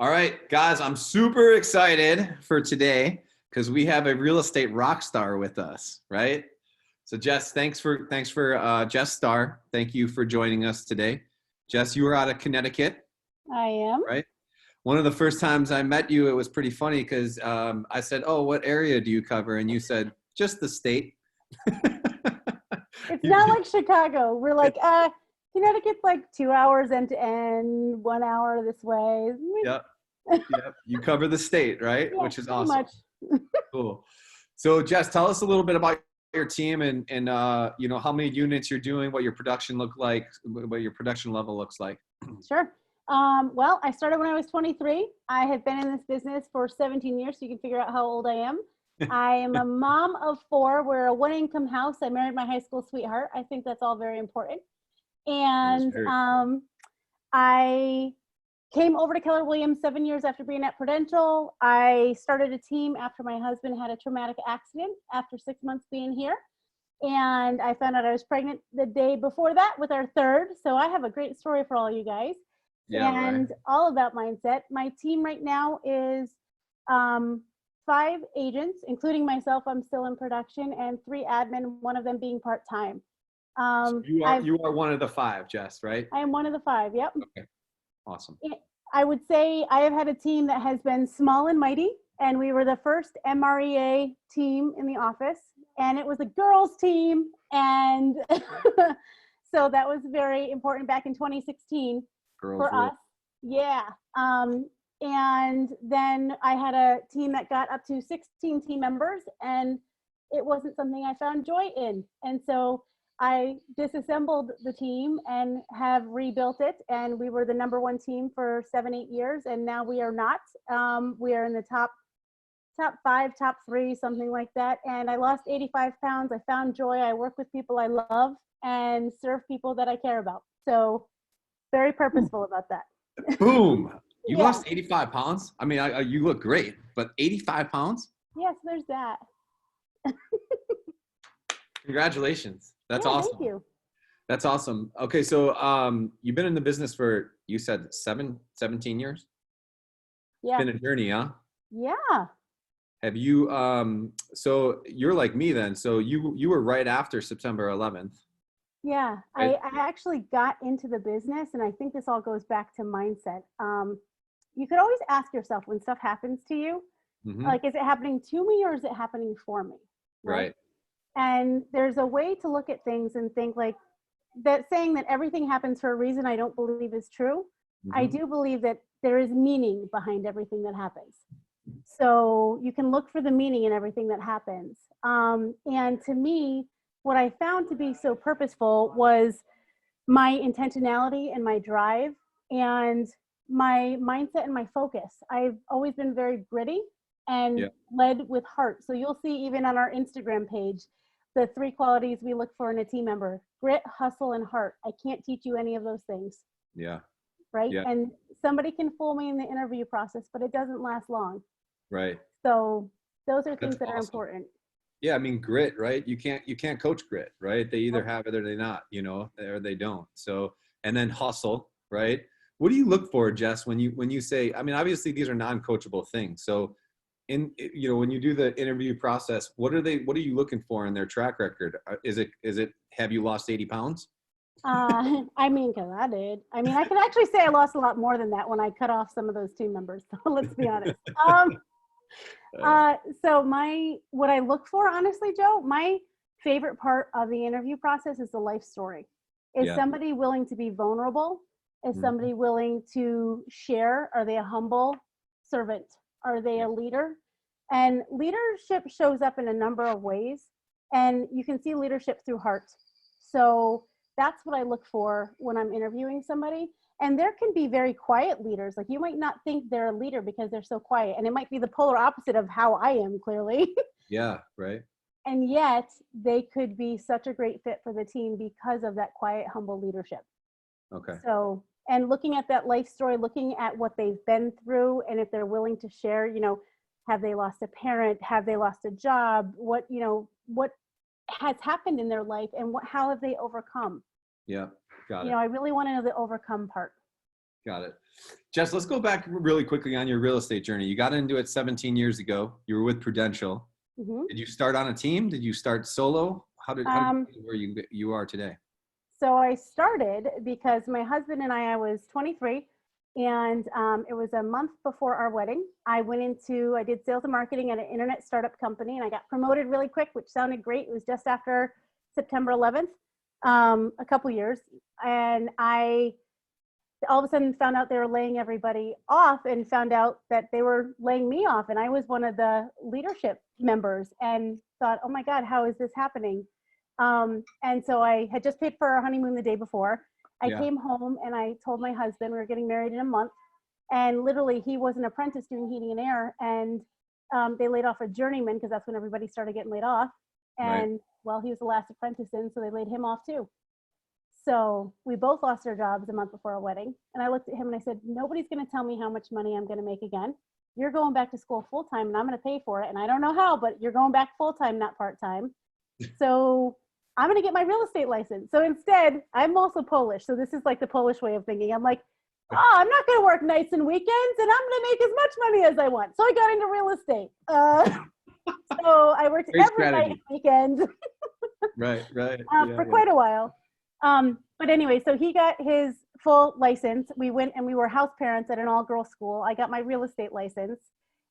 All right, guys, I'm super excited for today because we have a real estate rock star with us, right? So Jess, thanks for Jess Starr. Thank you for joining us today. Jess, you were out of Connecticut, I am. right? One of the first times I met you, it was pretty funny because I said, "Oh, what area do you cover?" And you said, "Just the state." It's You- not like Chicago. We're like, Connecticut's like 2 hours end to end, 1 hour this way. Yep, yep. You cover the state, right? Yeah, Which is pretty awesome. much. Cool. So Jess, tell us a little bit about your team and you know how many units you're doing, what your production look like, what your production level looks like. Sure. Well, I started when I was 23. I have been in this business for 17 years, so you can figure out how old I am. I am a mom of four. We're a one-income house. I married my high school sweetheart. I think that's all very important. That is And very I came over to Keller Williams 7 years after being at Prudential. I started a team after my husband had a traumatic accident after 6 months being here. And I found out I was pregnant the day before that with our third. So I have a great story for all you guys. yeah, right. And all about mindset. My team right now is 5 agents, including myself. I'm still in production, and 3 admin, one of them being part-time. So you are one of the five, Jess, right? I am one of the 5. Yep. Okay, awesome. I would say I have had a team that has been small and mighty, and we were the first MREA team in the office, and it was a girls team. And so that was very important back in 2016 Girls for rule. us. Yeah. And then I had a team that got up to 16 team members, and it wasn't something I found joy in. And so I disassembled the team and have rebuilt it. And we were the #1 team for 7, 8 years. And now we are not. We are in the top 5, top 3, something like that. And I lost 85 pounds. I found joy. I work with people I love and serve people that I care about. So very purposeful about that. Boom. You Yeah. lost 85 pounds. I mean, you look great, but 85 pounds? Yes, there's that. Congratulations. That's Yeah, awesome. thank you. That's awesome. Okay, so you've been in the business for, you said 17 years? Yeah. It's been a journey, huh? Yeah. Have you so you're like me then. So you were right after September 11th. Yeah. Right? I actually got into the business, and I think this all goes back to mindset. You could always ask yourself when stuff happens to you, Mhm. like, is it happening to me or is it happening for me? Right. And there's a way to look at things and think like that. Saying that everything happens for a reason, I don't believe is true. I Mhm. do believe that there is meaning behind everything that happens. So you can look for the meaning in everything that happens. And to me, what I found to be so purposeful was my intentionality and my drive and my mindset and my focus. I've always been very gritty and Yeah. led with heart. So you'll see even on our Instagram page, the 3 qualities we look for in a team member: grit, hustle, and heart. I can't teach you any of those things, Yeah. right? Yeah. And somebody can fool me in the interview process, but it doesn't last long. Right. So those are That's things that are awesome. important. Yeah, I mean grit, right? You can't coach grit, right? They either Nope. have it or they not, or they don't. So, and then hustle, right? What do you look for, Jess, when you say, I mean, obviously these are non-coachable things. So when you do the interview process, what are you looking for in their track record? Is it have you lost 80 pounds? I mean, because I did. I mean, I can actually say I lost a lot more than that when I cut off some of those team members. So let's be honest. So what I look for, honestly, Joe, my favorite part of the interview process is the life story. Is Yeah. somebody willing to be vulnerable? Is Mhm. somebody willing to share? Are they a humble servant? Are they Yeah. a leader? And leadership shows up in a number of ways, and you can see leadership through heart. So that's what I look for when I'm interviewing somebody. And there can be very quiet leaders. Like, you might not think they're a leader because they're so quiet. And it might be the polar opposite of how I am, clearly. Yeah, right. And yet they could be such a great fit for the team because of that quiet, humble leadership. Okay. So, and looking at that life story, looking at what they've been through, and if they're willing to share, have they lost a parent? Have they lost a job? What has happened in their life, and how have they overcome? Yeah, got it. I really want to know the overcome part. Got it. Jess, let's go back really quickly on your real estate journey. You got into it 17 years ago. You were with Prudential. Mhm. Did you start on a team? Did you start solo? How did you Um, get to where you are today? so I started because my husband and I was 23, and it was a month before our wedding. I did sales and marketing at an internet startup company, and I got promoted really quick, which sounded great. It was just after September 11th, a couple years. And I all of a sudden found out they were laying everybody off, and found out that they were laying me off. And I was one of the leadership members, and thought, oh my God, how is this happening? And so I had just paid for our honeymoon the day before. I Yeah. came home and I told my husband we were getting married in a month. And literally, he was an apprentice doing heating and air. And they laid off a journeyman, because that's when everybody started getting laid off. Right. And well, he was the last apprentice in, so they laid him off too. So we both lost our jobs a month before our wedding. And I looked at him and I said, nobody's going to tell me how much money I'm going to make again. You're going back to school full time, and I'm going to pay for it. And I don't know how, but you're going back full time, not part time. So I'm going to get my real estate license. So instead, I'm also Polish. So this is like the Polish way of thinking. I'm like, oh, I'm not going to work nights and weekends, and I'm going to make as much money as I want. So I got into real estate. So I worked Great every night and strategy. weekend Right. Yeah, for yeah. quite a while. But anyway, so he got his full license. We went and we were house parents at an all-girls school. I got my real estate license,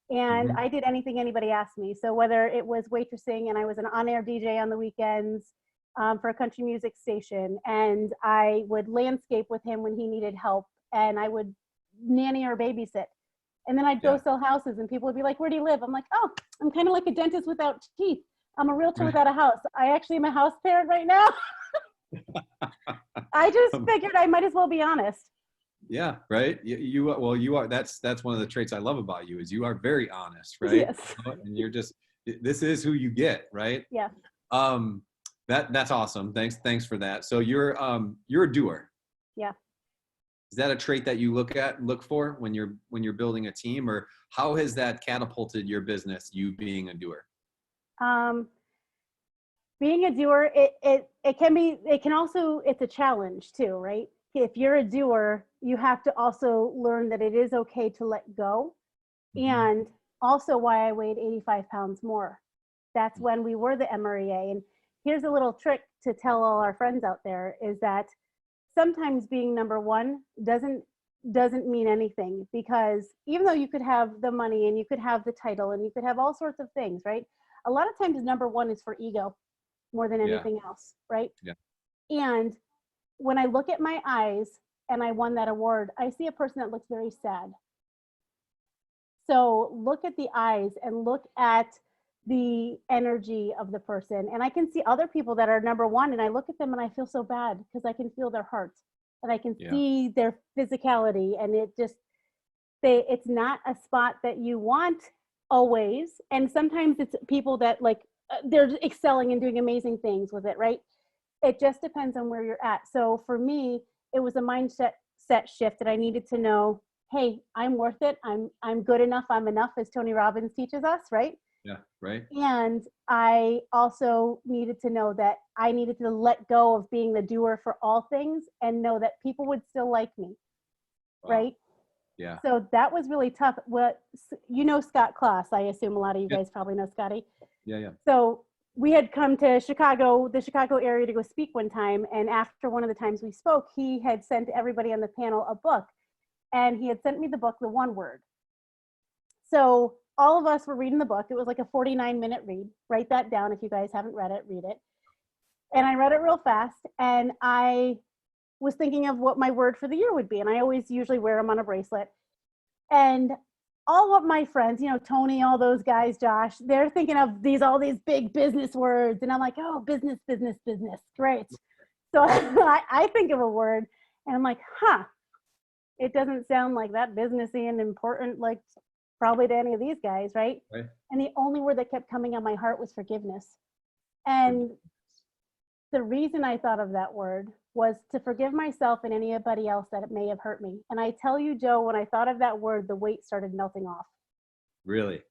and Mhm. I did anything anybody asked me. So whether it was waitressing, and I was an on-air DJ on the weekends for a country music station, and I would landscape with him when he needed help, and I would nanny or babysit. And then I'd go Yeah. sell houses, and people would be like, where do you live? I'm like, oh, I'm kind of like a dentist without teeth. I'm a realtor Right. without a house. I actually am a house parent right now. I just figured I might as well be honest. Yeah, right. Well, you are. That's one of the traits I love about you, is you are very honest, right? Yes. And you're just, this is who you get, right? Yeah. Um, that's awesome. Thanks for that. So you're a doer. Yeah. Is that a trait that you look for when you're building a team, or how has that catapulted your business, you being a doer? Um, Being a doer, it can also, it's a challenge too, right? If you're a doer, you have to also learn that it is okay to let go. Mhm. And also why I weighed 85 pounds more. That's when we were the MREA. And here's a little trick to tell all our friends out there, is that sometimes being number one doesn't mean anything, because even though you could have the money and you could have the title and you could have all sorts of things, right? A lot of times number one is for ego more than Yeah. anything else, right? Yeah. And when I look at my eyes and I won that award, I see a person that looks very sad. So look at the eyes and look at the energy of the person. And I can see other people that are number one, and I look at them and I feel so bad, because I can feel their heart and I can Yeah. see their physicality. And it's not a spot that you want always. And sometimes it's people that like, they're excelling and doing amazing things with it, right? It just depends on where you're at. So for me, it was a mindset shift that I needed to know, hey, I'm worth it. I'm good enough. I'm enough, as Tony Robbins teaches us, right? Yeah. Right. And I also needed to know that I needed to let go of being the doer for all things, and know that people would still like me, Wow. right? Yeah. So that was really tough. Scott Klaas, I assume a lot of you Yeah. guys probably know Scotty. Yeah. So we had come to Chicago, the Chicago area, to go speak one time. And after one of the times we spoke, he had sent everybody on the panel a book. And he had sent me the book, The One Word. So all of us were reading the book. It was like a 49-minute read. Write that down. If you guys haven't read it, read it. And I read it real fast. And I was thinking of what my word for the year would be. And I always usually wear them on a bracelet. And all of my friends, Tony, all those guys, Josh, they're thinking of all these big business words. And I'm like, oh, business, business, business. Great. So I think of a word and I'm like, it doesn't sound like that businessy and important, like probably to any of these guys, right? Right. And the only word that kept coming on my heart was forgiveness. And the reason I thought of that word was to forgive myself and anybody else that it may have hurt me. And I tell you, Joe, when I thought of that word, the weight started melting off. Really?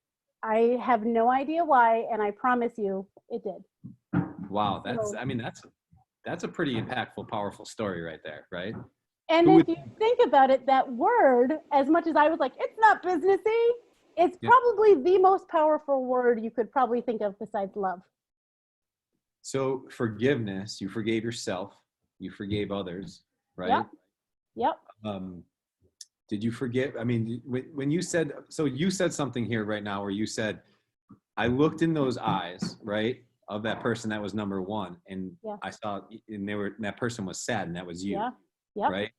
I have no idea why, and I promise you it did. Wow. That's a pretty impactful, powerful story right there, right? And Who if would, you think about it, that word, as much as I was like, it's not businessy, it's yeah. probably the most powerful word you could probably think of besides love. So forgiveness, you forgave yourself, you forgave others, right? Yep. Yep. Um, did you forgive? I mean, when you said, so you said something here right now where you said, I looked in those eyes, right, of that person that was number one, and Yeah. I saw, and that person was sad, and that was you, Yeah. Yep. right?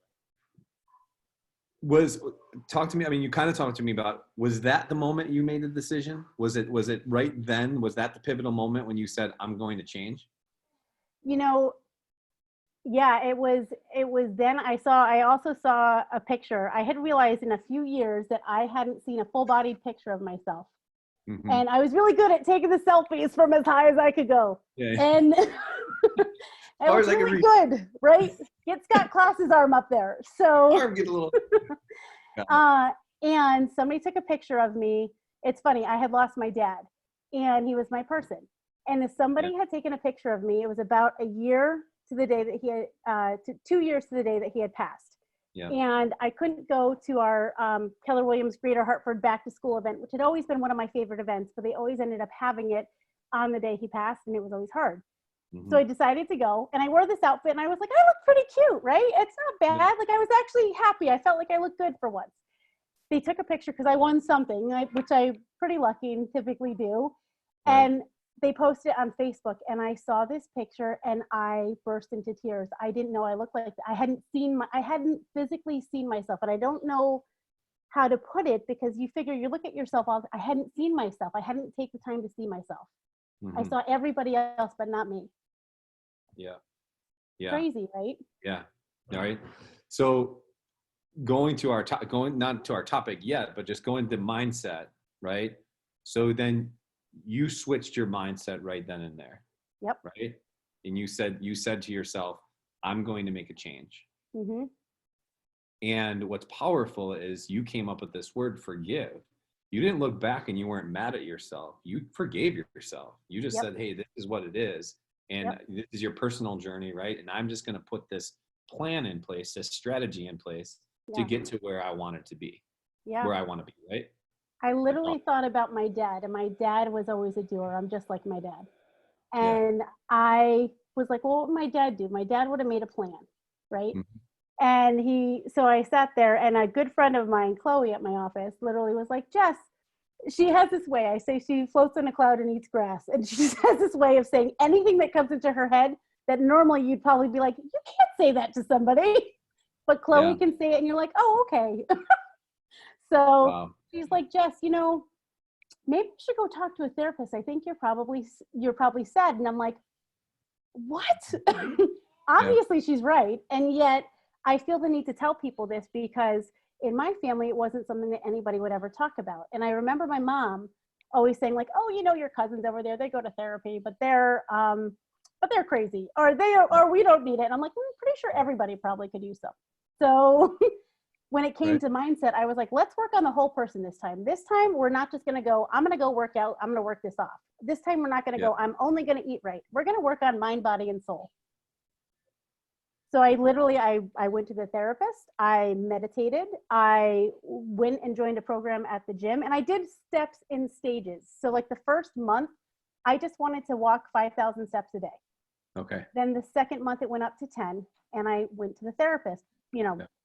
Talk to me. I mean, you kind of talked to me about, was that the moment you made the decision? Was it right then? Was that the pivotal moment when you said, I'm going to change? You know, yeah, it was then I also saw a picture. I had realized in a few years that I hadn't seen a full-bodied picture of myself. Mm-hmm. And I was really good at taking the selfies from as high as I could go. Yeah. And it Far was as I can really reach. good, right? Get Scott Klaus's arm up there. So Arm get a little. uh and somebody took a picture of me. It's funny, I had lost my dad and he was my person. And if Yeah. somebody had taken a picture of me, it was about a year to the day that he had 2 years to the day that he had passed. Yeah. And I couldn't go to our Keller Williams Greater Hartford Back to School event, which had always been one of my favorite events, but they always ended up having it on the day he passed, and it was always hard. Mm-hmm. So I decided to go, and I wore this outfit, and I was like, I look pretty cute, right? It's not bad. Yeah. Like, I was actually happy. I felt like I looked good for once. They took a picture because I won something, which I'm pretty lucky and typically do. Right. And they posted it on Facebook, and I saw this picture and I burst into tears. I didn't know I looked like I hadn't physically seen myself, and I don't know how to put it because you figure you look at yourself all. I hadn't seen myself. I hadn't taken the time to see myself. Mm-hmm. I saw everybody else, but not me. Yeah. Yeah. Crazy, right? Yeah. All right. So going not to our topic yet, but just going to mindset, right? So then you switched your mindset right then and there. Yep. Right. And you said to yourself, I'm going to make a change. Mm-hmm. And what's powerful is you came up with this word, forgive. You didn't look back and you weren't mad at yourself. You forgave yourself. You just Yep. said, hey, this is what it is. And Yep. this is your personal journey, right? And I'm just going to put this plan in place, this strategy in place to Yeah. get to where I want it to be, Yeah. where I want to be, right? I literally thought about my dad, and my dad was always a doer. I'm just like my dad. Yeah. And I was like, well, what would my dad do? My dad would have made a plan, right? Mhm. And so I sat there, and a good friend of mine, Chloe, at my office, literally was like, Jess, she has this way. I say she floats in a cloud and eats grass. And she has this way of saying anything that comes into her head that normally you'd probably be like, you can't say that to somebody. But Chloe Yeah. can say it, and you're like, oh, okay. So Wow. she's like, Jess, maybe you should go talk to a therapist. I think you're probably sad. And I'm like, what? Obviously she's right. And yet I feel the need to tell people this because in my family, it wasn't something that anybody would ever talk about. And I remember my mom always saying like, oh, your cousins over there, they go to therapy, but they're crazy, or we don't need it. And I'm like, I'm pretty sure everybody probably could use some. So when it came Right. to mindset, I was like, let's work on the whole person this time. This time, we're not just going to go, I'm going to go work out. I'm going to work this off. This time, we're not going to go, I'm only going to eat right. We're going to work on mind, body, and soul. So I went to the therapist. I meditated. I went and joined a program at the gym, and I did steps in stages. So like the first month, I just wanted to walk 5,000 steps a day. Okay. Then the second month, it went up to 10, and I went to the therapist,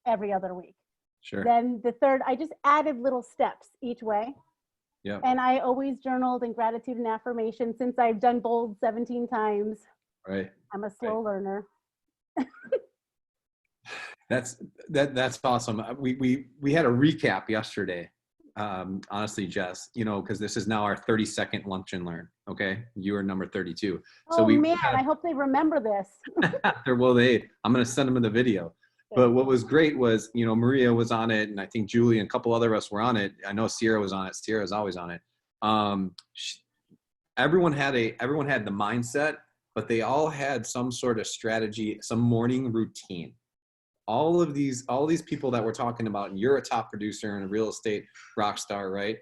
every other week. Sure. Then the third, I just added little steps each way. Yeah. And I always journaled in gratitude and affirmation since I've done bold 17 times. Right. I'm a slow learner. That's awesome. We had a recap yesterday. Honestly, Jess, because this is now our 32nd lunch and learn. Okay. You are number 32. Oh, so man, I hope they remember this. Well, I'm going to send them the video. But what was great was, Maria was on it, and I think Julie and a couple other of us were on it. I know Sierra was on it. Sierra's always on it. Everyone had the mindset, but they all had some sort of strategy, some morning routine. All these people that we're talking about, and you're a top producer and a real estate rock star, right?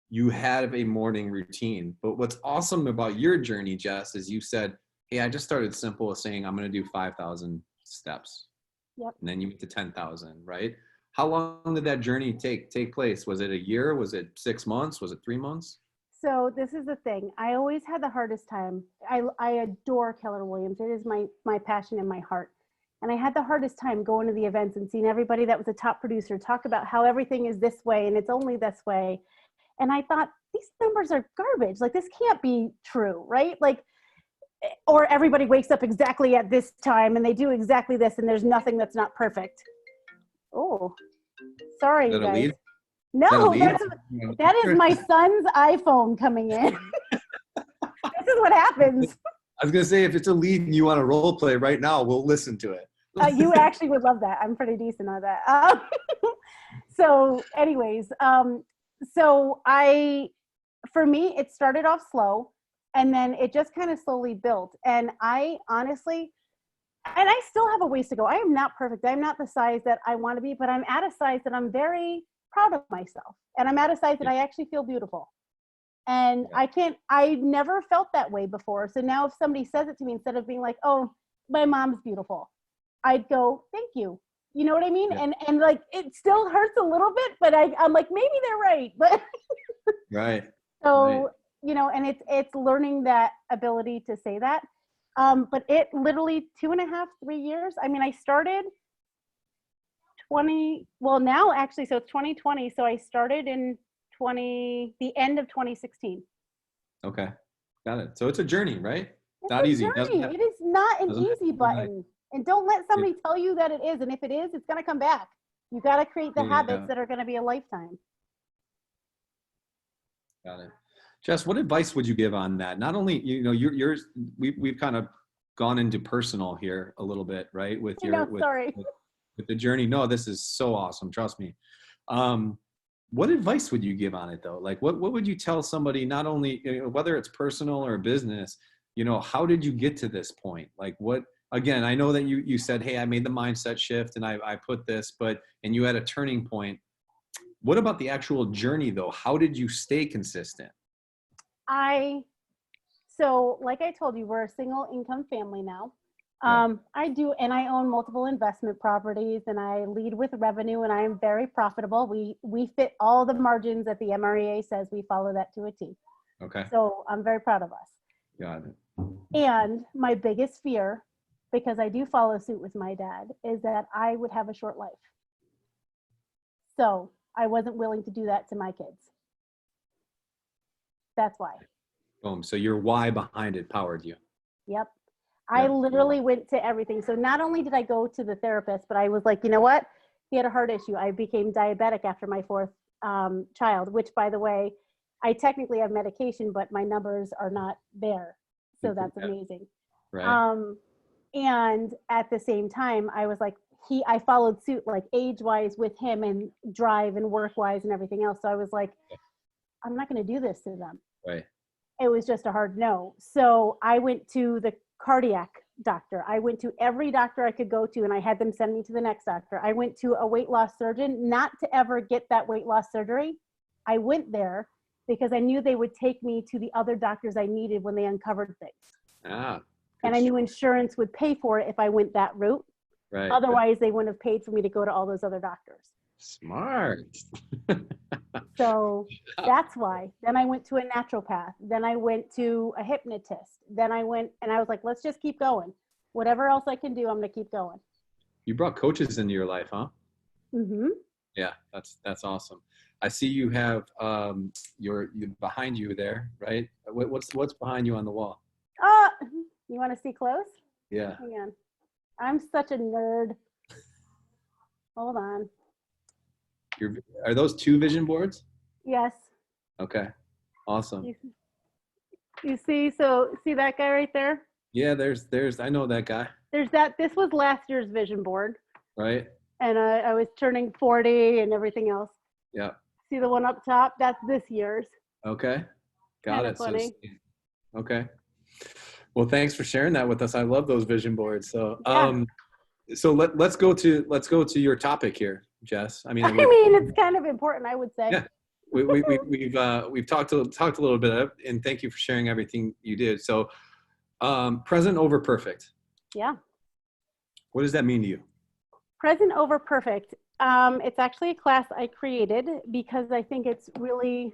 You have a morning routine. But what's awesome about your journey, Jess, is you said, hey, I just started simple with saying I'm going to do 5,000 steps. Yep. and then you went to 10,000, right? How long did that journey take place? Was it a year? Was it 6 months? Was it 3 months? So this is the thing. I always had the hardest time. I adore Keller Williams. It is my passion and my heart. And I had the hardest time going to the events and seeing everybody that was a top producer talk about how everything is this way and it's only this way. And I thought, these numbers are garbage. Like, this can't be true, right? Like, or everybody wakes up exactly at this time and they do exactly this and there's nothing that's not perfect. Oh, sorry, Is you that a guys. lead? Is that a No, lead? that is my son's iPhone coming in. This is what happens. I was gonna say, if it's a lead and you want to role play right now, we'll listen to it. You actually would love that. I'm pretty decent at that. So anyways, for me, it started off slow and then it just kind of slowly built. And I honestly, and I still have a ways to go. I am not perfect. I'm not the size that I want to be, but I'm at a size that I'm very proud of myself. And I'm at a size that I actually feel beautiful. And I never felt that way before. So now if somebody says it to me, instead of being like, oh, my mom's beautiful, I'd go, thank you. You know what I mean? Yeah. And like, it still hurts a little bit, but I'm like, maybe they're right. But Right. so, you know, and it's learning that ability to say that. But it literally 2.5, 3 years. I mean, I started now actually, so it's 2020. So I started in the end of 2016. Okay. Got it. So it's a journey, right? It's Not a easy. journey. It is not an doesn't have to easy be overnight. button. And don't let somebody tell you that it is. And if it is, it's going to come back. You got to create the habits that are going to be a lifetime. Got it. Jess, what advice would you give on that? Not only, you know, we've kind of gone into personal here a little bit, right? With with the journey. No, this is so awesome. Trust me. What advice would you give on it though? Like, what would you tell somebody, not only, you know, whether it's personal or business, you know, how did you get to this point? Like, what, again, I know that you said, hey, I made the mindset shift and I put this, and you had a turning point. What about the actual journey though? How did you stay consistent? So like I told you, we're a single income family now. I do, and I own multiple investment properties and I lead with revenue and I am very profitable. We fit all the margins that the MREA says. We follow that to a T. Okay. So I'm very proud of us. Got it. And my biggest fear, because I do follow suit with my dad, is that I would have a short life. So I wasn't willing to do that to my kids. That's why. Boom. So your why behind it powered you. Yep. I literally went to everything. So not only did I go to the therapist, but I was like, you know what? He had a heart issue. I became diabetic after my fourth child, which, by the way, I technically have medication, but my numbers are not there. So that's amazing. Right. And at the same time, I was like, I followed suit, like age-wise with him and drive and work-wise and everything else. So I was like, I'm not going to do this to them. Right. It was just a hard no. So I went to the cardiac doctor. I went to every doctor I could go to, and I had them send me to the next doctor. I went to a weight loss surgeon, not to ever get that weight loss surgery. I went there because I knew they would take me to the other doctors I needed when they uncovered things. And I knew insurance would pay for it if I went that route. Right. Otherwise, they wouldn't have paid for me to go to all those other doctors. Smart. So that's why. Then I went to a naturopath. Then I went to a hypnotist. Then I went and I was like, let's just keep going. Whatever else I can do, I'm going to keep going. You brought coaches into your life, huh? Mm-hmm. Yeah, that's awesome. I see you have you're behind you there, right? What's behind you on the wall? You want to see close? Yeah. Hang on. I'm such a nerd. Hold on. Are those 2 vision boards? Yes. Okay. Awesome. You see, see that guy right there? Yeah, there's I know that guy. This was last year's vision board. Right. And I was turning 40 and everything else. Yeah. See the one up top? That's this year's. Okay. Got it. Funny. Okay. Well, thanks for sharing that with us. I love those vision boards. So, so let's go to your topic here, Jess. I mean, it's kind of important, I would say. Yeah. We've talked a little bit, and thank you for sharing everything you did. So, present over perfect. Yeah. What does that mean to you? Present over perfect. It's actually a class I created because I think it's really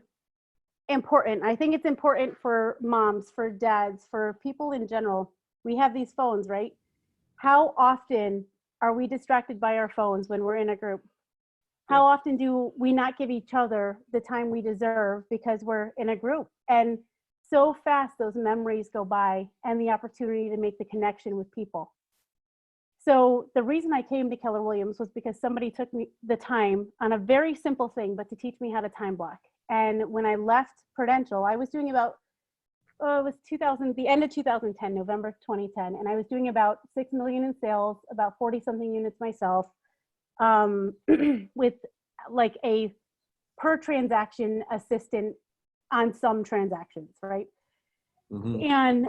important. I think it's important for moms, for dads, for people in general. We have these phones, right? How often are we distracted by our phones when we're in a group? Yeah. How often do we not give each other the time we deserve because we're in a group? And so fast those memories go by and the opportunity to make the connection with people. So the reason I came to Keller Williams was because somebody took me the time on a very simple thing, but to teach me how to time block. And when I left Prudential, I was doing about, it was 2000, the end of 2010, November 2010. And I was doing about 6 million in sales, about 40 something units myself, with like a per transaction assistant on some transactions, right? Mm-hmm. And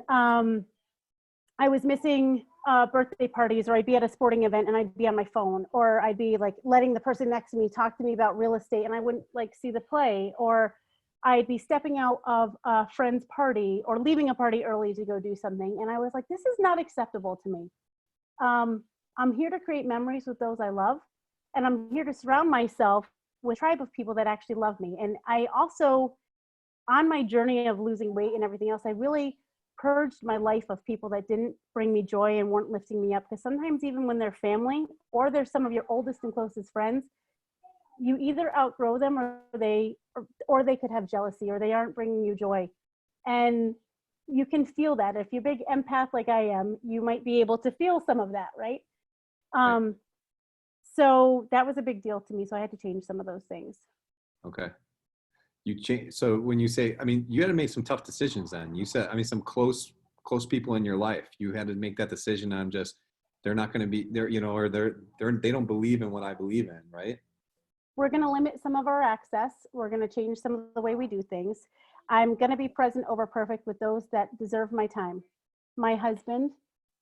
I was missing birthday parties, or I'd be at a sporting event and I'd be on my phone, or I'd be like letting the person next to me talk to me about real estate and I wouldn't like see the play, or I'd be stepping out of a friend's party or leaving a party early to go do something. And I was like, this is not acceptable to me. I'm here to create memories with those I love. And I'm here to surround myself with a tribe of people that actually love me. And I also, on my journey of losing weight and everything else, I really purged my life of people that didn't bring me joy and weren't lifting me up. Because sometimes even when they're family or they're some of your oldest and closest friends, you either outgrow them or they could have jealousy or they aren't bringing you joy. And you can feel that. If you're a big empath like I am, you might be able to feel some of that, right? Right. So that was a big deal to me. So I had to change some of those things. Okay. You change. So when you say, I mean, you had to make some tough decisions then. You said, I mean, some close people in your life, you had to make that decision on just, they're not going to be there, you know, or they don't believe in what I believe in, right? We're going to limit some of our access. We're going to change some of the way we do things. I'm going to be present over perfect with those that deserve my time. My husband,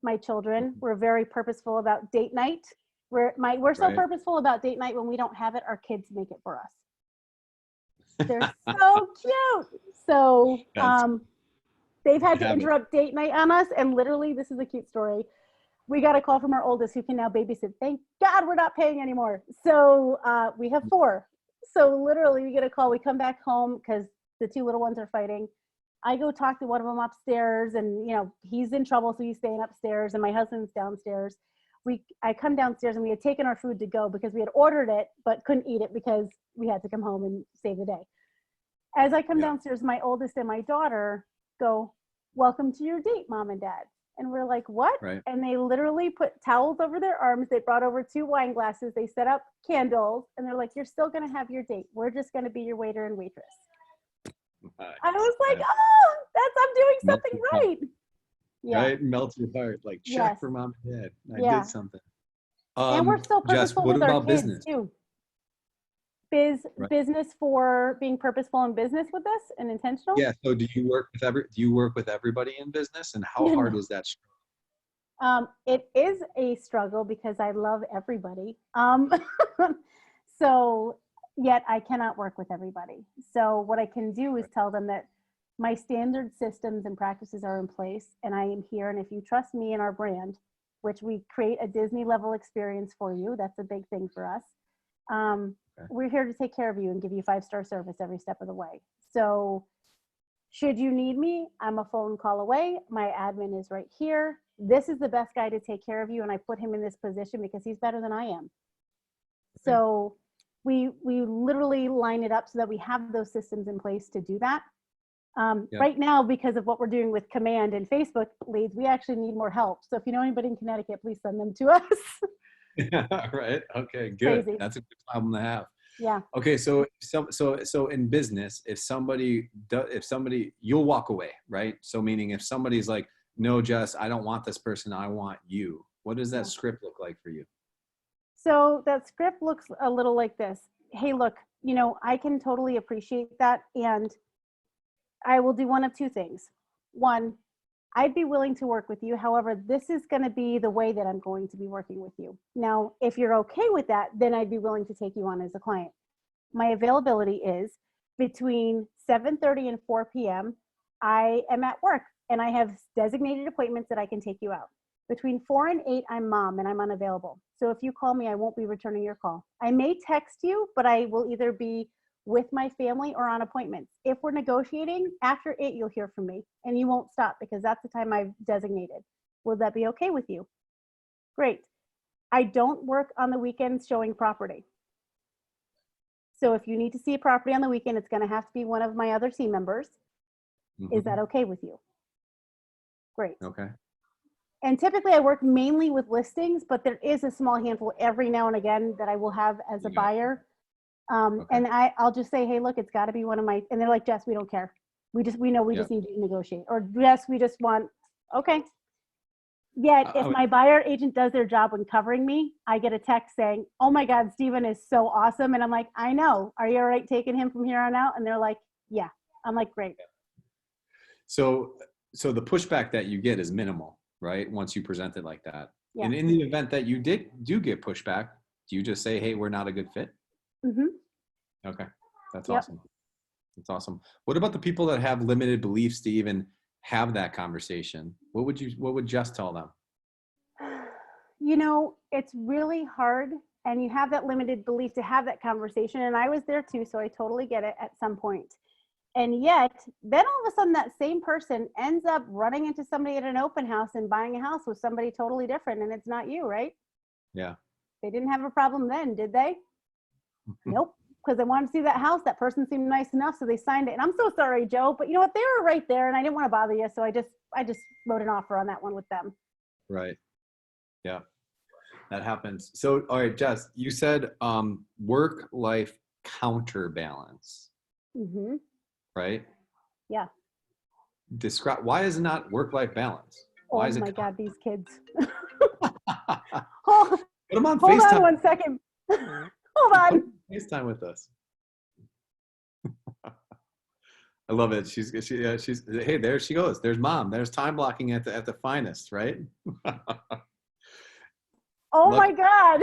my children. We're very purposeful about date night. We're so Right. purposeful about date night. When we don't have it, our kids make it for us. They're so cute. So That's they've had to habit. interrupt date night on us. And literally, this is a cute story. We got a call from our oldest who can now babysit. Thank God we're not paying anymore. So we have 4. So literally we get a call. We come back home because the 2 little ones are fighting. I go talk to one of them upstairs and, you know, he's in trouble. So he's staying upstairs and my husband's downstairs. I come downstairs and we had taken our food to go because we had ordered it, but couldn't eat it because we had to come home and save the day. As I come Yeah. downstairs, my oldest and my daughter go, "Welcome to your date, Mom and Dad." And we're like, "What?" Right. And they literally put towels over their arms. They brought over 2 wine glasses. They set up candles and they're like, "You're still going to have your date. We're just going to be your waiter and waitress." I was like, "Oh, I'm doing Melt something your heart, right." Yeah. right? Melts your heart. Like, check Yes. for mom and dad. I did Yeah. something. And we're so Jess, purposeful what with our about kids business? too. Right. Business for being purposeful in business with us and intentional. Yeah. So do you work with everybody in business, and how hard is that? It is a struggle because I love everybody. So yet I cannot work with everybody. So what I can do is tell them that my standard systems and practices are in place and I am here. And if you trust me and our brand, which we create a Disney level experience for you, that's a big thing for us. We're here to take care of you and give you 5-star service every step of the way. So should you need me, I'm a phone call away. My admin is right here. This is the best guy to take care of you. And I put him in this position because he's better than I am. So we literally line it up so that we have those systems in place to do that. Right now, because of what we're doing with command and Facebook leads, we actually need more help. So if you know anybody in Connecticut, please send them to us. Right. Okay, good. Crazy. That's a good problem to have. Yeah. Okay, so in business, if somebody you'll walk away, right? So meaning if somebody's like, "No, Jess, I don't want this person, I want you." What does that script look like for you? So that script looks a little like this. Hey, look, you know, I can totally appreciate that. And I will do one of 2 things. One, I'd be willing to work with you. However, this is going to be the way that I'm going to be working with you. Now, if you're okay with that, then I'd be willing to take you on as a client. My availability is between 7:30 and 4 p.m. I am at work and I have designated appointments that I can take you out. Between 4 and 8, I'm mom and I'm unavailable. So if you call me, I won't be returning your call. I may text you, but I will either be with my family or on appointments. If we're negotiating, after 8, you'll hear from me, and you won't stop because that's the time I've designated. Will that be okay with you? Great. I don't work on the weekends showing property. So if you need to see a property on the weekend, it's going to have to be one of my other team members. Is that okay with you? Great. Okay. And typically I work mainly with listings, but there is a small handful every now and again that I will have as a buyer. And I'll just say, hey, look, it's got to be one of my, and they're like, Jess, we don't care. We know we just need to negotiate. Or Jess, we just want, okay. Yet if my buyer agent does their job when covering me, I get a text saying, oh my God, Steven is so awesome. And I'm like, I know. Are you all right taking him from here on out? And they're like, yeah. I'm like, great. So the pushback that you get is minimal, right? Once you present it like that. Yeah. And in the event that you do get pushback, do you just say, hey, we're not a good fit? Okay. That's awesome. That's awesome. What about the people that have limited beliefs to even have that conversation? What would Jess tell them? You know, it's really hard, and you have that limited belief to have that conversation. And I was there too, so I totally get it at some point. And yet, then all of a sudden that same person ends up running into somebody at an open house and buying a house with somebody totally different, and it's not you, right? Yeah. They didn't have a problem then, did they? Nope. Because they wanted to see that house. That person seemed nice enough, so they signed it. And I'm so sorry, Joe, but you know what? They were right there, and I didn't want to bother you, so I just wrote an offer on that one with them. Right. Yeah, that happens. So, all right, Jess, you said work-life counterbalance. Right? Yeah. Describe, why is it not work-life balance? Why is it? Oh my God, these kids. Put them on Hold FaceTime. on one second. Hold on. FaceTime with us. I love it. She's hey, there she goes. There's mom. There's time blocking at the finest, right? Oh my God.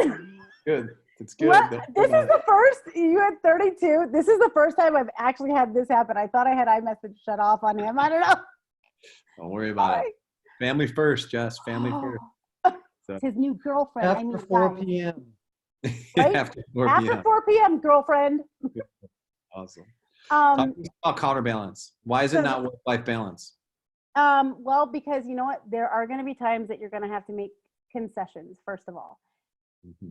Good. It's good. This is the first, you had 32. This is the first time I've actually had this happen. I thought I had iMessage shut off on him. I don't know. Don't worry about it. Family first, Jess. Family first. So. It's his new girlfriend. After 4 p.m. Right? After 4 p.m. After 4 p.m., girlfriend. Awesome. Talk about counterbalance. Why is it not work-life balance? Well, because you know what? There are going to be times that you're going to have to make concessions, first of all.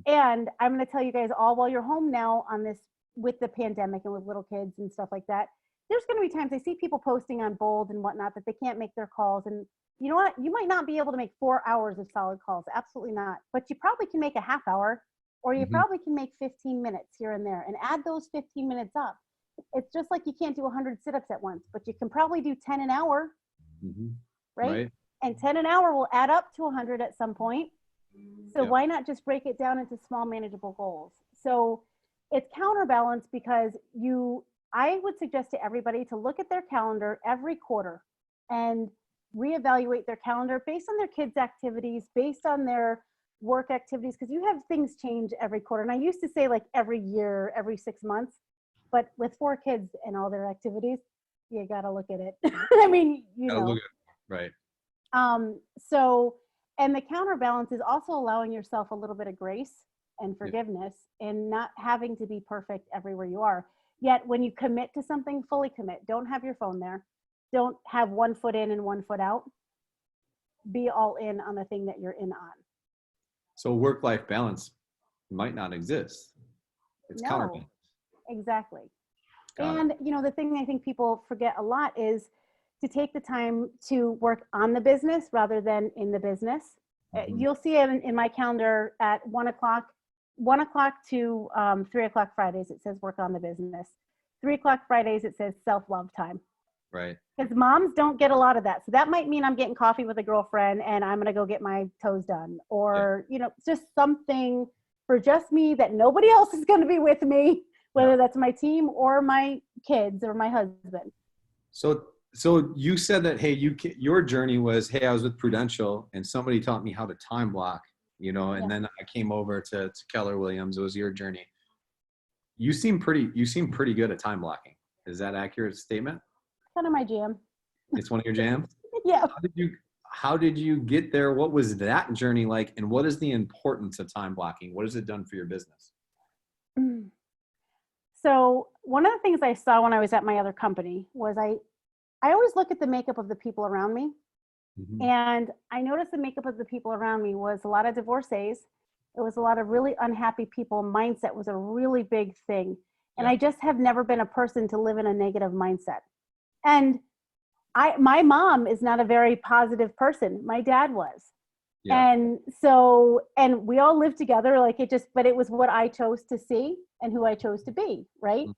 And I'm going to tell you guys all, while you're home now on this, with the pandemic and with little kids and stuff like that, there's going to be times I see people posting on Bold and whatnot that they can't make their calls. And you know what? You might not be able to make 4 hours of solid calls. Absolutely not. But you probably can make a half hour, or you probably can make 15 minutes here and there and add those 15 minutes up. It's just like you can't do 100 sit-ups at once, but you can probably do 10 an hour, right? And 10 an hour will add up to 100 at some point. So why not just break it down into small, manageable goals? So it's counterbalance because I would suggest to everybody to look at their calendar every quarter and reevaluate their calendar based on their kids' activities, based on their work activities, because you have things change every quarter. And I used to say like every year, every 6 months, but with 4 kids and all their activities, you got to look at it. I mean, you know. Look at it. Right. And the counterbalance is also allowing yourself a little bit of grace and forgiveness and not having to be perfect everywhere you are. Yet when you commit to something, fully commit. Don't have your phone there. Don't have 1 foot in and 1 foot out. Be all in on the thing that you're in on. So work-life balance might not exist. It's counterbalance. Exactly. And you know, the thing I think people forget a lot is to take the time to work on the business rather than in the business. You'll see it in my calendar at 1 o'clock to 3 o'clock Fridays, it says work on the business. 3 o'clock Fridays, it says self-love time. Right. Because moms don't get a lot of that. So that might mean I'm getting coffee with a girlfriend and I'm going to go get my toes done, or, you know, just something for just me that nobody else is going to be with me, whether that's my team or my kids or my husband. So you said that, hey, your journey was, hey, I was with Prudential and somebody taught me how to time block, you know, and then I came over to Keller Williams. It was your journey. You seem pretty good at time blocking. Is that an accurate statement? Kind of my jam. It's one of your jams? Yeah. how did you get there? What was that journey like? And what is the importance of time blocking? What has it done for your business? So one of the things I saw when I was at my other company was I always look at the makeup of the people around me. Mhm. And I noticed the makeup of the people around me was a lot of divorcees. It was a lot of really unhappy people. Mindset was a really big thing. And Yeah. I just have never been a person to live in a negative mindset. And my mom is not a very positive person. My dad was. Yeah. And so, and we all lived together, like it just, but it was what I chose to see and who I chose to be, right? Mhm.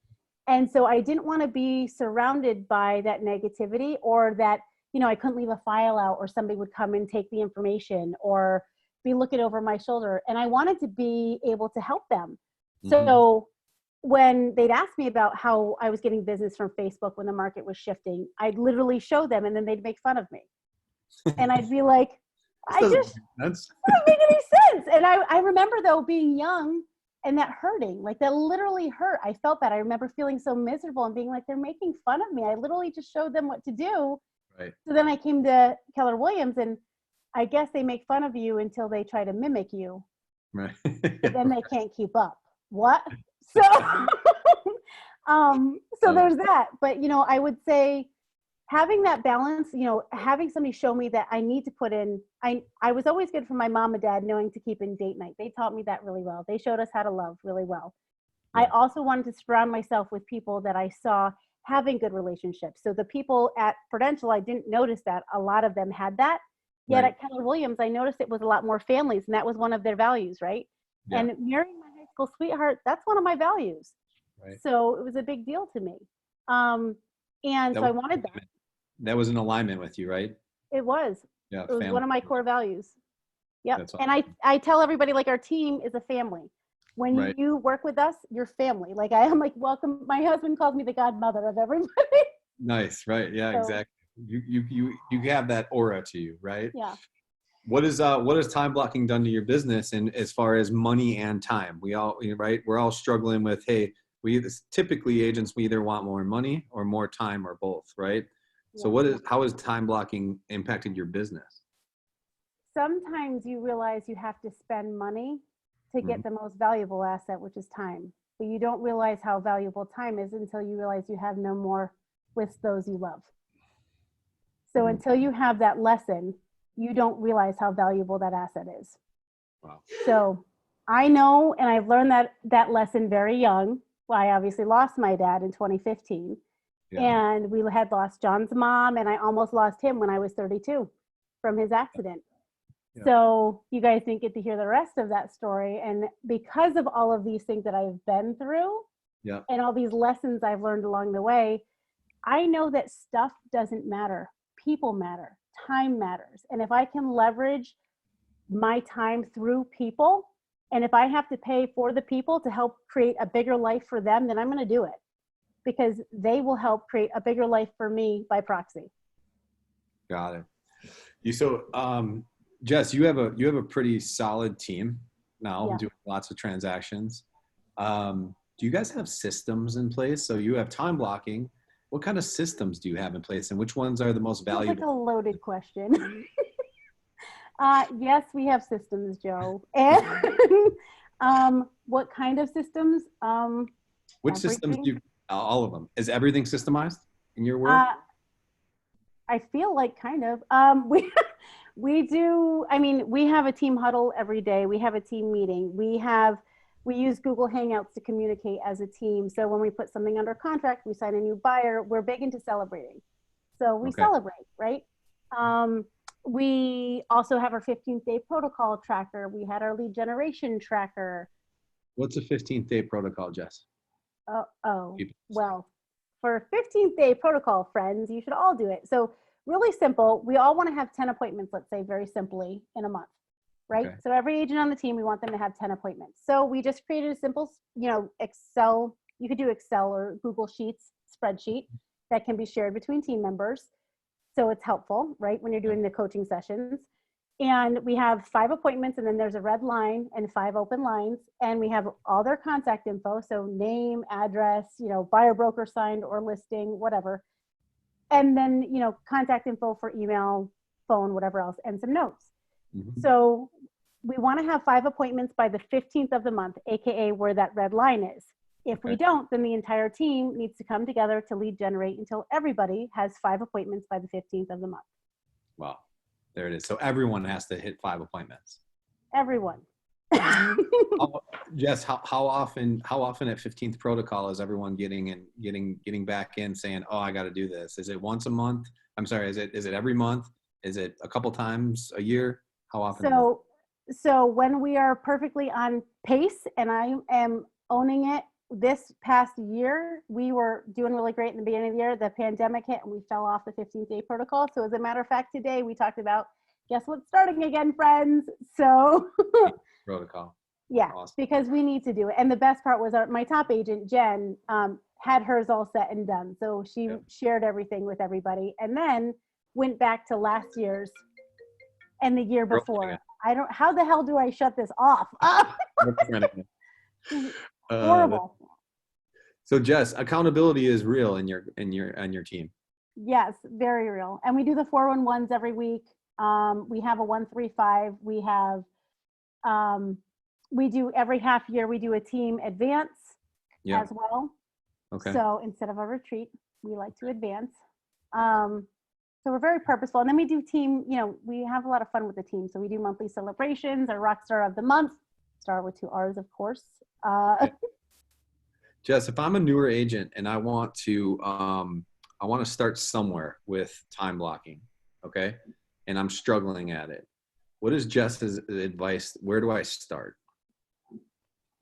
And so I didn't want to be surrounded by that negativity, or that, I couldn't leave a file out, or somebody would come and take the information, or be looking over my shoulder. And I wanted to be able to help them. Mhm. So when they'd ask me about how I was getting business from Facebook when the market was shifting, I'd literally show them, and then they'd make fun of me. And I'd be like, This I doesn't just make sense. doesn't make any sense. And I remember though being young and that hurting, like that literally hurt. I felt that. I remember feeling so miserable and being like, they're making fun of me. I literally just showed them what to do. Right. So then I came to Keller Williams, and I guess they make fun of you until they try to mimic you, Right. but then they can't keep up. What? So, so Love it. there's that. But, I would say having that balance, having somebody show me that I need to put in, I was always good for my mom and dad knowing to keep in date night. They taught me that really well. They showed us how to love really well. I Yeah. also wanted to surround myself with people that I saw having good relationships. So the people at Prudential, I didn't notice that a lot of them had that. Yet Right. at Keller Williams, I noticed it was a lot more families, and that was one of their values, right? Yeah. And marrying my high school sweetheart, that's one of my values. Right. So it was a big deal to me. Um, and That so I was, wanted that. that was in alignment with you, right? It was. Yeah. It was Family. one of my core values. Yep. That's And awesome. I tell everybody, like, our team is a family. When Right. you work with us, you're family. Like, I am like, welcome. My husband calls me the godmother of everybody. Nice. Right. Yeah, So exactly. You have that aura to you, right? yeah. What has time blocking done to your business, and as far as money and time? We all, right? We're all struggling with, hey, typically agents, we either want more money or more time or both, right? So Yeah. how has time blocking impacted your business? Sometimes you realize you have to spend money to Mhm. get the most valuable asset, which is time. But you don't realize how valuable time is until you realize you have no more with those you love. So Mhm. until you have that lesson, you don't realize how valuable that asset is. Wow. So I know, and I've learned that lesson very young. Well, I obviously lost my dad in 2015, Yeah. and we had lost John's mom, and I almost lost him when I was 32 from his accident. Yeah. So you guys didn't get to hear the rest of that story. And because of all of these things that I've been through Yeah. and all these lessons I've learned along the way, I know that stuff doesn't matter. People matter. Time matters. And if I can leverage my time through people, and if I have to pay for the people to help create a bigger life for them, then I'm going to do it, because they will help create a bigger life for me by proxy. Got it. Jess, you have a pretty solid team now, Yeah. doing lots of transactions. Do you guys have systems in place? So you have time blocking. What kind of systems do you have in place, and which ones are the most Feels like valuable? a loaded question. Yes, we have systems, Joe. And what kind of systems? Which systems Everything. do you, all of them? Is everything systemized in your world? Uh, I feel like kind of. We do. I mean, we have a team huddle every day. We have a team meeting. We use Google Hangouts to communicate as a team. So when we put something under contract, we sign a new buyer. We're big into celebrating. So we Okay. celebrate, right? Um, we also have our 15th day protocol tracker. We had our lead generation tracker. What's a 15th day protocol, Jess? Oh, People. well, for 15th day protocol, friends, you should all do it. So really simple. We all want to have 10 appointments, let's say very simply, in a month, right? Okay. So every agent on the team, we want them to have 10 appointments. So we just created a simple, Excel. You could do Excel or Google Sheets spreadsheet that can be shared between team members. So it's helpful, right, when you're Yeah. doing the coaching sessions. And we have 5 appointments, and then there's a red line and 5 open lines. And we have all their contact info. So name, address, buyer broker signed or listing, whatever. And then, contact info for email, phone, whatever else, and some notes. Mhm. So we want to have 5 appointments by the 15th of the month, AKA where that red line is. If we Okay. don't, then the entire team needs to come together to lead generate until everybody has 5 appointments by the 15th of the month. Wow. There it is. So everyone has to hit 5 appointments. Everyone. Jess, how often at 15th protocol is everyone getting back in saying, oh, I got to do this? Is it once a month? I'm sorry. Is it every month? Is it a couple times a year? How often? So when we are perfectly on pace, and I am owning it, this past year, we were doing really great in the beginning of the year. The pandemic hit and we fell off the 15-day protocol. So as a matter of fact, today we talked about, guess what's starting again, friends? So Protocol. yeah, Awesome. because we need to do it. And the best part was my top agent, Jen, had hers all set and done. So she shared everything with everybody and then went back to last year's and the year before. How the hell do I shut this off? Horrible. So Jess, accountability is real in your team. Yes, very real. And we do the 411s every week. We have a 135. We have, we do every half year, we do a team advance as well. Okay. So instead of a retreat, we like to advance. So we're very purposeful. And then we do team, we have a lot of fun with the team. So we do monthly celebrations, our rock star of the month, Starr with 2 R's, of course. Jess, if I'm a newer agent and I want to start somewhere with time blocking, okay, and I'm struggling at it, what is Jess's advice? Where do I start?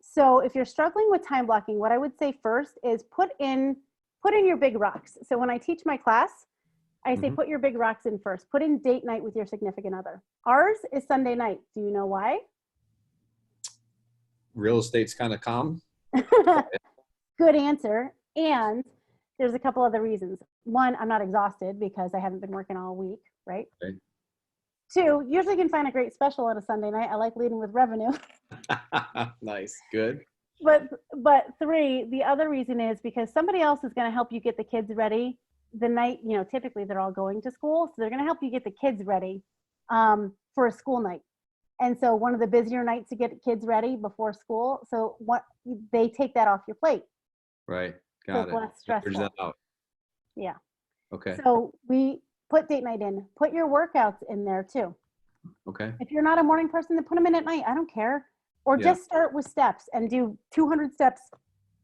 So if you're struggling with time blocking, what I would say first is put in your big rocks. So when I teach my class, I say put your big rocks in first. Put in date night with your significant other. Ours is Sunday night. Do you know why? Real estate's kind of calm. Good answer. And there's a couple other reasons. One, I'm not exhausted because I haven't been working all week, right? Okay. 2, usually can find a great special on a Sunday night. I like leading with revenue. Nice. Good. But 3, the other reason is because somebody else is going to help you get the kids ready the night, typically they're all going to school. So they're going to help you get the kids ready for a school night. And so one of the busier nights to get kids ready before school. So they take that off your plate. Right. Got it. Less stressful. That out. Yeah. Okay. So we put date night in. Put your workouts in there too. Okay. If you're not a morning person, then put them in at night. I don't care. Or just start with steps and do 200 steps,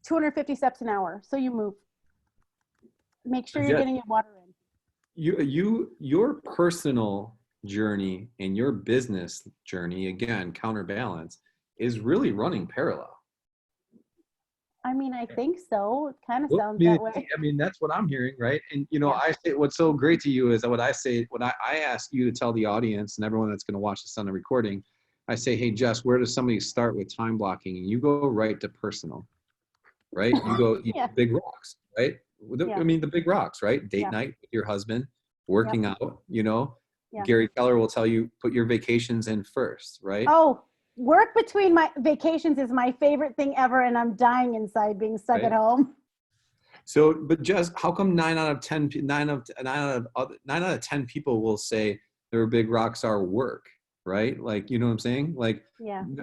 250 steps an hour. So you move. Make sure you're getting your water in. Your personal journey and your business journey, again, Counterbalance, is really running parallel. I mean, I think so. It kind of sounds that way. I mean, that's what I'm hearing, right? And I say what's so great to you is that what I ask you to tell the audience and everyone that's going to watch this on the recording, I say, hey, Jess, where does somebody start with time blocking? And you go right to personal, right? You go big rocks, right? I mean, the big rocks, right? Date night with your husband, working out, Gary Keller will tell you, put your vacations in first, right? Oh, work between my vacations is my favorite thing ever. And I'm dying inside being stuck at home. So, but just how come 9 out of 10 people will say their big rocks are work, right? Like, you know what I'm saying? Like,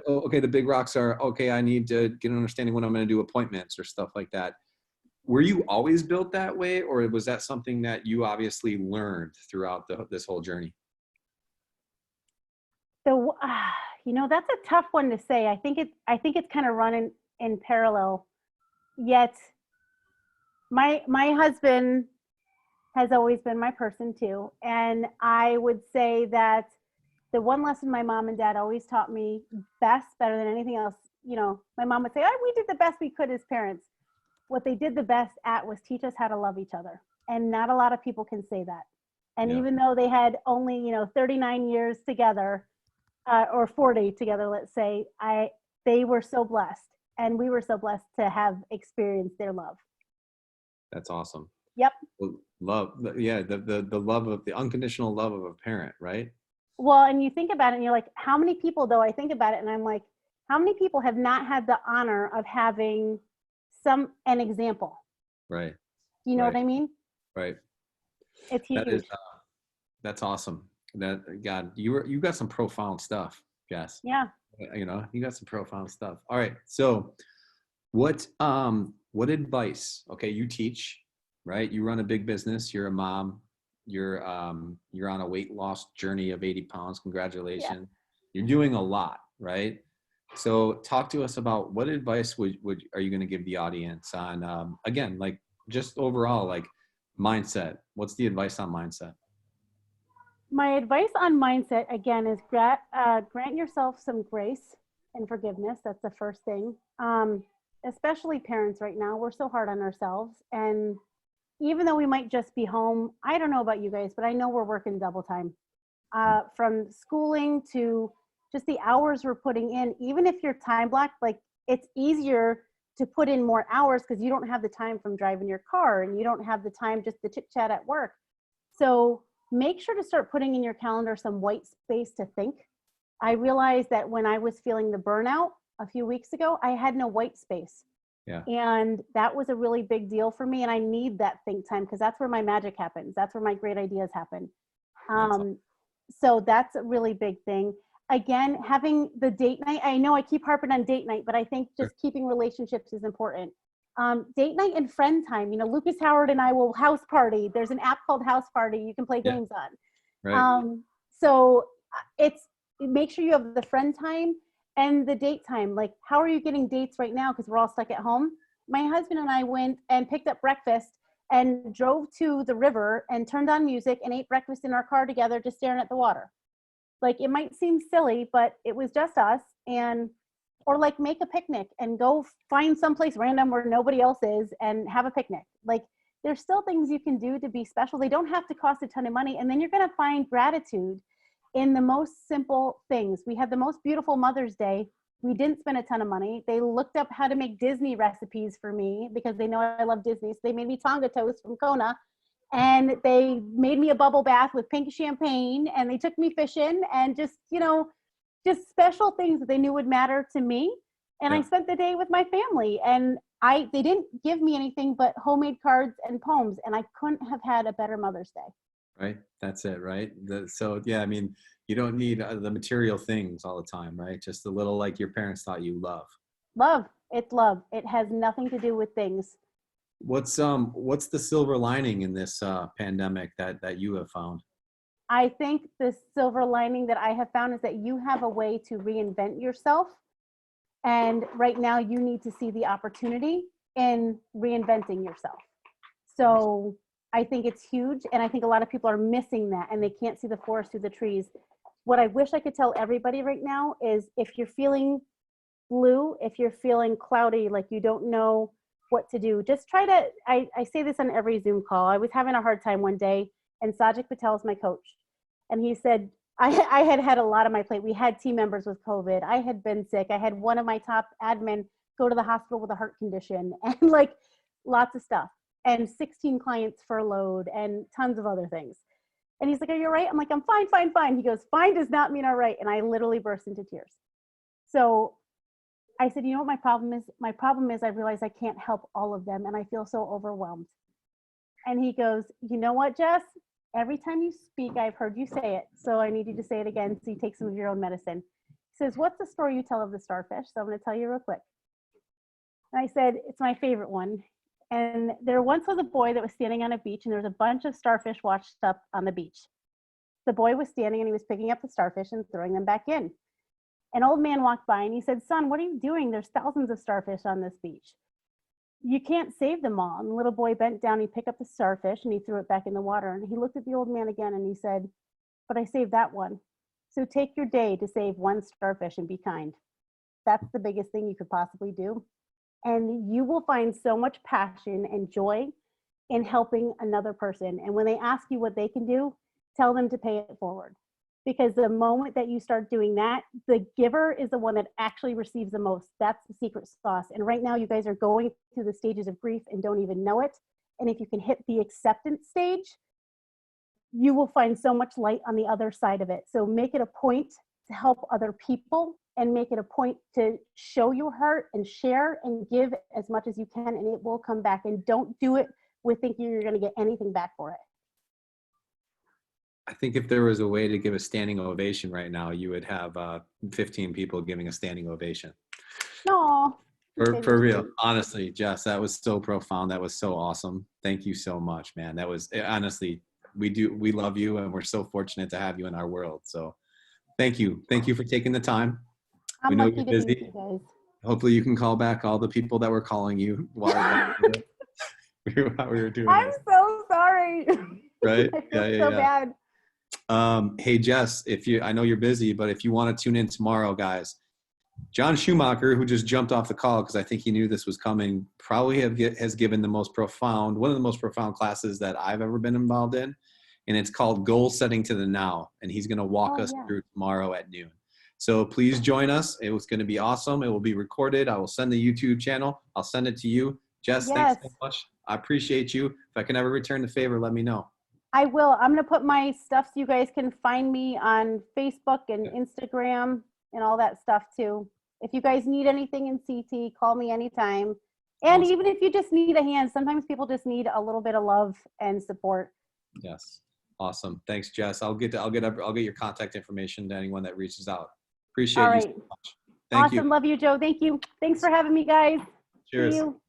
okay, the big rocks are, okay, I need to get an understanding when I'm going to do appointments or stuff like that. Were you always built that way, or was that something that you obviously learned throughout this whole journey? So, that's a tough one to say. I think it's kind of running in parallel. Yet, my husband has always been my person too, and I would say that the one lesson my mom and dad always taught me better than anything else. My mom would say, "Oh, we did the best we could as parents." What they did the best at was teach us how to love each other. And not a lot of people can say that. And even though they had only, 39 years together, or 40 together, let's say, they were so blessed. And we were so blessed to have experienced their love. That's awesome. Yep. Love. Yeah. The love of the unconditional love of a parent, right? Well, and you think about it and you're like, how many people though, I think about it and I'm like, how many people have not had the honor of having an example? Right. You know what I mean? Right. It's huge. That's awesome. That God, you got some profound stuff, Jess. Yeah. You know, you got some profound stuff. All right. So what advice? Okay, you teach, right? You run a big business, you're a mom, you're on a weight loss journey of 80 pounds. Yeah. Congratulations. You're doing a lot, right? So talk to us about what advice would are you going to give the audience on again, like just overall like mindset. What's the advice on mindset? My advice on mindset, again, is grant yourself some grace and forgiveness. That's the first thing. Especially parents right now, we're so hard on ourselves. And even though we might just be home, I don't know about you guys, but I know we're working double time. From schooling to just the hours we're putting in, even if you're time blocked, like it's easier to put in more hours because you don't have the time from driving your car and you don't have the time just to chit chat at work. So make sure to start putting in your calendar some white space to think. I realized that when I was feeling the burnout a few weeks ago, I had no white space. Yeah. And that was a really big deal for me. And I need that think time because that's where my magic happens. That's where my great ideas happen. That's So that's a really big thing. Again, having the date night. I know I keep harping on date night, but I think just keeping relationships is important. Date night and friend time. You know, Lucas Howard and I will house party. There's an app called House Party you can play yeah, games on. right. So it's make sure you have the friend time and the date time. Like, how are you getting dates right now? Because we're all stuck at home. My husband and I went and picked up breakfast and drove to the river and turned on music and ate breakfast in our car together, just staring at the water. Like, it might seem silly, but it was just us. And or like make a picnic and go find someplace random where nobody else is and have a picnic. Like, there's still things you can do to be special. They don't have to cost a ton of money. And then you're going to find gratitude in the most simple things. We had the most beautiful Mother's Day. We didn't spend a ton of money. They looked up how to make Disney recipes for me because they know I love Disney. So they made me Tonga toast from Kona, and they made me a bubble bath with pink champagne, and they took me fishing, and just, you know, just special things that they knew would matter to me. And I Yeah. spent the day with my family, and they didn't give me anything but homemade cards and poems, and I couldn't have had a better Mother's Day. Right. That's it. Right. So yeah, I mean, you don't need the material things all the time, right? Just a little like your parents thought you love. Love, it's love. It has nothing to do with things. What's the silver lining in this pandemic that you have found? I think the silver lining that I have found is that you have a way to reinvent yourself. And right now you need to see the opportunity in reinventing yourself. So I think it's huge. And I think a lot of people are missing that and they can't see the forest through the trees. What I wish I could tell everybody right now is if you're feeling blue, if you're feeling cloudy, like you don't know what to do, just try to, I say this on every Zoom call. I was having a hard time one day, and Sajik Patel is my coach. And he said, I had had a lot on my plate. We had team members with COVID. I had been sick. I had one of my top admin go to the hospital with a heart condition and like lots of stuff, and 16 clients furloughed and tons of other things. And he's like, are you all right? I'm like, I'm fine, fine, fine. He goes, fine does not mean all right. And I literally burst into tears. So I said, you know what my problem is? My problem is I realize I can't help all of them and I feel so overwhelmed. And he goes, you know what, Jess? Every time you speak, I've heard you say it. So I need you to say it again so you take some of your own medicine. He says, what's the story you tell of the starfish? So I'm going to tell you real quick. And I said, it's my favorite one. And there once was a boy that was standing on a beach and there was a bunch of starfish washed up on the beach. The boy was standing and he was picking up the starfish and throwing them back in. An old man walked by and he said, son, what are you doing? There's thousands of starfish on this beach. You can't save them all. And the little boy bent down, he picked up the starfish and he threw it back in the water. And he looked at the old man again and he said, but I saved that one. So take your day to save one starfish and be kind. That's the biggest thing you could possibly do. And you will find so much passion and joy in helping another person. And when they ask you what they can do, tell them to pay it forward. Because the moment that you start doing that, the giver is the one that actually receives the most. That's the secret sauce. And right now you guys are going through the stages of grief and don't even know it. And if you can hit the acceptance stage, you will find so much light on the other side of it. So make it a point to help other people and make it a point to show your heart and share and give as much as you can, and it will come back. And don't do it with thinking you're going to get anything back for it. I think if there was a way to give a standing ovation right now, you would have 15 people giving a standing ovation. No. For real, honestly, Jess, that was so profound. That was so awesome. Thank you so much, man. That was honestly, we love you, and we're so fortunate to have you in our world. So thank you for taking the time. We I'm know lucky you're to meet busy. you guys. Hopefully you can call back all the people that were calling you while we were doing I'm this. so sorry. Right? I feel so bad. Hey Jess, I know you're busy, but if you want to tune in tomorrow, guys, John Schumacher, who just jumped off the call because I think he knew this was coming, probably has given one of the most profound classes that I've ever been involved in, and it's called Goal Setting to the Now, and he's going to walk us through tomorrow at noon. So please join us. It was going to be awesome. It will be recorded. I will send the YouTube channel. I'll send it to you. Jess, thanks so much. I appreciate you. If I can ever return the favor, let me know. I will. I'm going to put my stuff so you guys can find me on Facebook and Instagram and all that stuff too. If you guys need anything in CT, call me anytime. And Awesome. even if you just need a hand, sometimes people just need a little bit of love and support. Yes. Awesome. Thanks, Jess. I'll get your contact information to anyone that reaches out. Appreciate you so much. Thank you. Awesome. Love you, Joe. Thank you. Thanks for having me, guys. Cheers. See you.